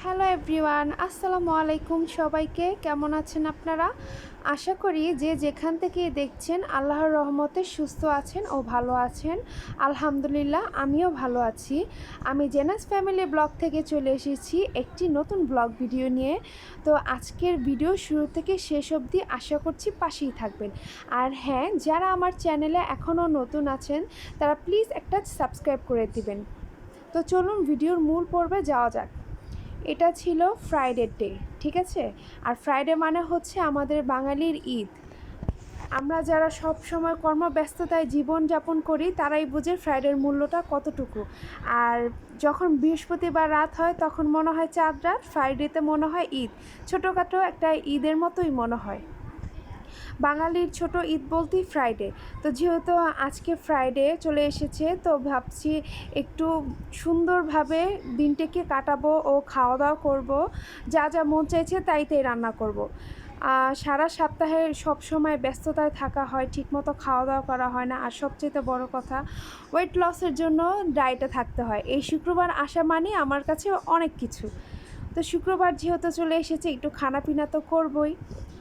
Hello everyone, আসসালামু আলাইকুম। সবাইকে কেমন আছেন আপনারা? আশা করি যে যেখান থেকে দেখছেন আল্লাহর রহমতে সুস্থ আছেন ও ভালো আছেন। আলহামদুলিল্লাহ, আমিও ভালো আছি। আমি জেনাস ফ্যামিলি ব্লগ থেকে চলে এসেছি একটি নতুন ব্লগ ভিডিও নিয়ে। তো আজকের ভিডিও শুরু থেকে শেষ অবধি আশা করছি পাশেই থাকবেন। আর হ্যাঁ, যারা আমার চ্যানেলে এখনও নতুন আছেন তারা প্লিজ একটা সাবস্ক্রাইব করে দিবেন। তো চলুন ভিডিওর মূল পর্বে যাওয়া যাক। এটা ছিল ফ্রাইডে ডে, ঠিক আছে? আর ফ্রাইডে মানে হচ্ছে আমাদের বাঙালির ঈদ। আমরা যারা সব সময় কর্মব্যস্ততায় জীবনযাপন করি তারাই বুঝে ফ্রাইডের মূল্যটা কতটুকু। আর যখন বৃহস্পতিবার রাত হয় তখন মনে হয় চাঁদ রাত, ফ্রাইডেতে মনে হয় ঈদ। ছোটোখাটো একটা ঈদের মতোই মনে হয়। বাঙালির ছোট ঈদ বলতেই ফ্রাইডে। তো যেহেতু আজকে ফ্রাইডে চলে এসেছে, তো ভাবছি একটু সুন্দরভাবে দিনটাকে কাটাবো ও খাওয়া দাওয়া করবো। যা যা মন চাইছে তাই রান্না করব। সারা সপ্তাহে সবসময় ব্যস্ততায় থাকা হয়, ঠিকমতো খাওয়া দাওয়া করা হয় না। আর সবচেয়ে বড় কথা, ওয়েট লসের জন্য ডায়েটে থাকতে হয়। এই শুক্রবার আসা মানে আমার কাছে অনেক কিছু। তো শুক্রবার যেহেতু চলে এসেছে, একটু খানাপিনা তো করবই।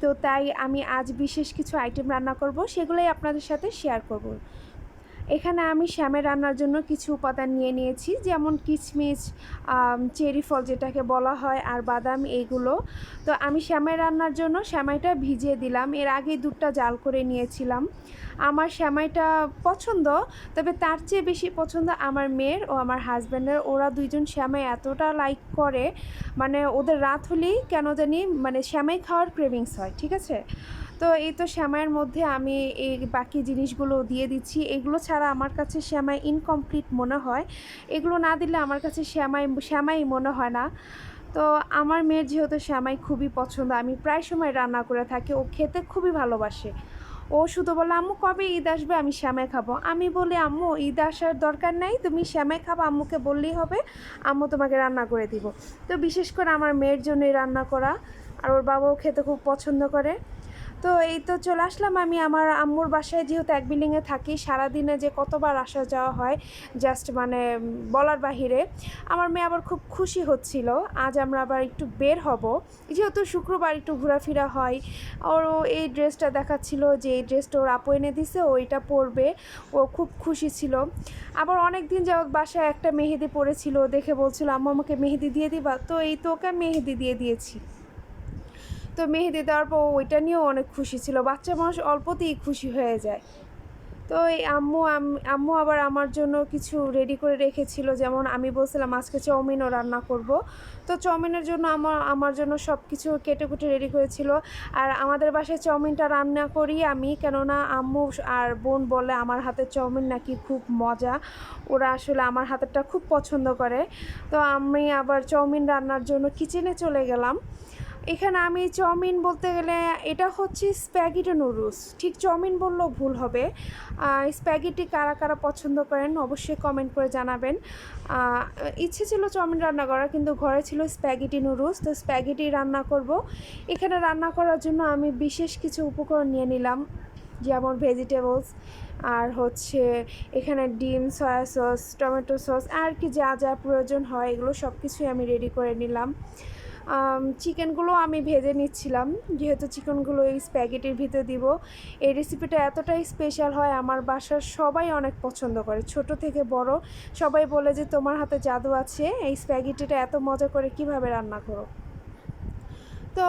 তো তাই আমি আজ বিশেষ কিছু আইটেম রান্না করব, সেগুলোই আপনাদের সাথে শেয়ার করব। এখানে আমি শ্যামের রান্নার জন্য কিছু উপাদান নিয়ে নিয়েছি, যেমন কিশমিশ, চেরি ফল যেটাকে বলা হয়, আর বাদাম, এইগুলো। তো আমি শ্যামের রান্নার জন্য শ্যামাইটা ভিজিয়ে দিলাম। এর আগে দুধটা জাল করে নিয়েছিলাম। আমার শ্যামাইটা পছন্দ, তবে তার চেয়ে বেশি পছন্দ আমার মেয়ের ও আমার হাজব্যান্ডের। ওরা দুইজন শ্যামাই এতটা লাইক করে, মানে ওদের রাত হলেই কেন জানি মানে শ্যামাই খাওয়ার ক্রেভিংস হয়, ঠিক আছে? তো এই তো শ্যামাইয়ের মধ্যে আমি এই বাকি জিনিসগুলো দিয়ে দিচ্ছি। এগুলো ছাড়া আমার কাছে শ্যামাই ইনকমপ্লিট মনে হয়। এগুলো না দিলে আমার কাছে শ্যামাই মনে হয় না। তো আমার মেয়ের যেহেতু শ্যামাই খুবই পছন্দ, আমি প্রায় সময় রান্না করে থাকি। ও খেতে খুবই ভালোবাসে। ও শুধু বলে, আম্মু কবে ঈদ আসবে, আমি শ্যামাই খাবো। আমি বলি, আম্মু ঈদ আসার দরকার নাই, তুমি শ্যামাই খাবো, আম্মুকে বললেই হবে, আম্মু তোমাকে রান্না করে দিব। তো বিশেষ করে আমার মেয়ের জন্যই রান্না করা। আর ওর বাবাও খেতে খুব পছন্দ করে। তো এই তো চলে আসলাম আমি আমার আম্মুর বাসায়। যেহেতু এক বিল্ডিংয়ে থাকি, সারাদিনে যে কতবার আসা যাওয়া হয় জাস্ট মানে বলার বাহিরে। আমার মেয়ে আবার খুব খুশি হচ্ছিল, আজ আমরা আবার একটু বের হব, যেহেতু শুক্রবার একটু ঘোরাফেরা হয়। ওরও এই ড্রেসটা দেখাচ্ছিল যে এই ড্রেসটা ওর আপু এনে দিছে, ওইটা পরবে। ও খুব খুশি ছিল। আবার অনেক দিন যাওয়ার বাসায় একটা মেহেদি পরেছিল, দেখে বলছিল, আম্মু আমাকে মেহেদি দিয়ে দিবা? তো এই তো ওকে মেহেদি দিয়ে দিয়েছি। তো মেহেদি দেওয়ার পর ওইটা নিয়েও অনেক খুশি ছিল। বাচ্চা মানুষ অল্পতেই খুশি হয়ে যায়। তো এই আম্মু আবার আমার জন্য কিছু রেডি করে রেখেছিল, যেমন আমি বলছিলাম আজকে চাউমিনও রান্না করব। তো চাউমিনের জন্য আমার জন্য সব কিছু কেটে কুটে রেডি করেছিল। আর আমাদের বাসায় চাউমিনটা রান্না করি আমি, কেননা আম্মু আর বোন বলে আমার হাতের চাউমিন নাকি খুব মজা। ওরা আসলে আমার হাতেরটা খুব পছন্দ করে। তো আমি আবার চাউমিন রান্নার জন্য কিচেনে চলে গেলাম। এখানে আমি চাউমিন বলতে গেলে এটা হচ্ছে স্প্যাগেটি নুডলস, ঠিক চাউমিন বললেও ভুল হবে। স্প্যাগেটি কারা কারা পছন্দ করেন অবশ্যই কমেন্ট করে জানাবেন। ইচ্ছে ছিল চাউমিন রান্না করার, কিন্তু ঘরে ছিল স্প্যাগেটি নুডলস। তো স্প্যাগেটি রান্না করব। এখানে রান্না করার জন্য আমি বিশেষ কিছু উপকরণ নিয়ে নিলাম, যেমন ভেজিটেবলস, আর হচ্ছে এখানে ডিম, সয়া সস, টমেটো সস, আর কি যা যা প্রয়োজন হয় এগুলো সব কিছুই আমি রেডি করে নিলাম। চিকেনগুলো আমি ভেজে নিচ্ছিলাম, যেহেতু চিকেনগুলো এই স্প্যাগেটির ভিতরে দিব। এই রেসিপিটা এতটাই স্পেশাল হয়, আমার বাসার সবাই অনেক পছন্দ করে, ছোট থেকে বড় সবাই বলে যে তোমার হাতে জাদু আছে, এই স্প্যাগেটিটা এত মজা করে কিভাবে রান্না করো। তো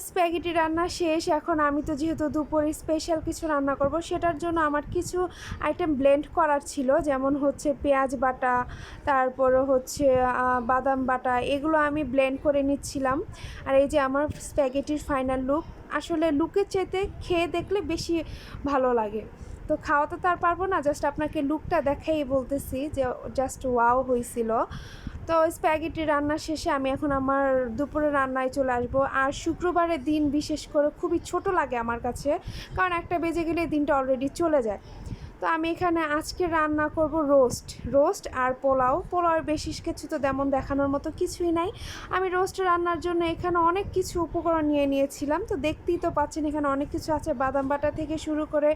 স্প্যাগেটি রান্না শেষ। এখন আমি তো যেহেতু দুপুরে স্পেশাল কিছু রান্না করব, সেটার জন্য আমার কিছু আইটেম ব্লেন্ড করার ছিল, যেমন হচ্ছে পেঁয়াজ বাটা, তারপর হচ্ছে বাদাম বাটা, এগুলো আমি ব্লেন্ড করে নিচ্ছিলাম। আর এই যে আমার স্প্যাগেটির ফাইনাল লুক। আসলে লুকের চাইতে খেয়ে দেখলে বেশি ভালো লাগে। তো খাওয়া তো তার পারবো না, জাস্ট আপনাকে লুকটা দেখাই বলতেছি যে জাস্ট ওয়াও হয়েছিল। তো স্প্যাগেটি রান্না শেষে আমি এখন আমার দুপুরে রান্নায় চলে আসবো। আর শুক্রবারের দিন বিশেষ করে খুবই ছোট লাগে আমার কাছে, কারণ 1টা বেজে গেলে দিনটা অলরেডি চলে যায়। তো আমি এখানে আজকে রান্না করব রোস্ট আর পোলাওয়ের বেশি কিছু তো তেমন দেখানোর মতো কিছুই নাই। আমি রোস্ট রান্নার জন্য এখানে অনেক কিছু উপকরণ নিয়ে নিয়েছিলাম। তো দেখতেই তো পাচ্ছেন এখানে অনেক কিছু আছে, বাদাম বাটা থেকে শুরু করে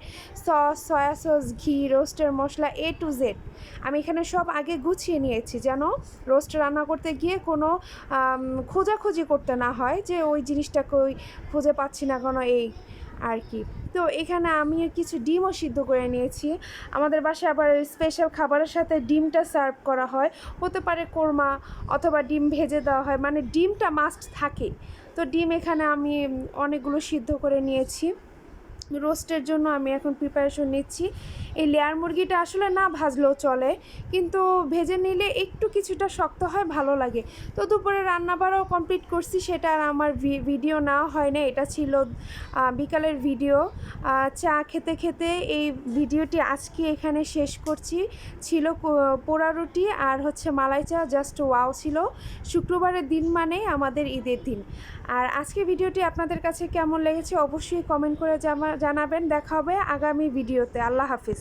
সস, সয়া সস, ঘি, রোস্টের মশলা A to Z। আমি এখানে সব আগে গুছিয়ে নিয়েছি যেন রোস্ট রান্না করতে গিয়ে কোনো খোঁজাখুঁজি করতে না হয় যে ওই জিনিসটা কই খুঁজে পাচ্ছি না কোনো, এই আর কি। তো এখানে আমি কিছু ডিমও সিদ্ধ করে নিয়েছি। আমাদের বাসায় আবার স্পেশাল খাবারের সাথে ডিমটা সার্ভ করা হয়, হতে পারে কোরমা অথবা ডিম ভেজে দেওয়া হয়, মানে ডিমটা মাস্ট থাকে। তো ডিম এখানে আমি অনেকগুলো সিদ্ধ করে নিয়েছি। রোস্টের জন্য আমি এখন প্রিপারেশন নিচ্ছি। এই লেয়ার মুরগিটা আসলে না ভাজলেও চলে, কিন্তু ভেজে নিলে একটু কিছুটা শক্ত হয়, ভালো লাগে। তো দুপুরে রান্নাবাড়াও কমপ্লিট করছি, সেটা আর আমার ভিডিও নেওয়া হয় না, এটা ছিল বিকালের ভিডিও। চা খেতে খেতে এই ভিডিওটি আজকে এখানে শেষ করছি। ছিল পোড়া রুটি আর হচ্ছে মালাই চা, জাস্ট ওয়াও ছিল। শুক্রবারের দিন মানে আমাদের ঈদের দিন। আর আজকে ভিডিওটি আপনাদের কাছে কেমন লেগেছে অবশ্যই কমেন্ট করে জানাবেন। দেখা হবে আগামী ভিডিওতে। আল্লাহ হাফিজ।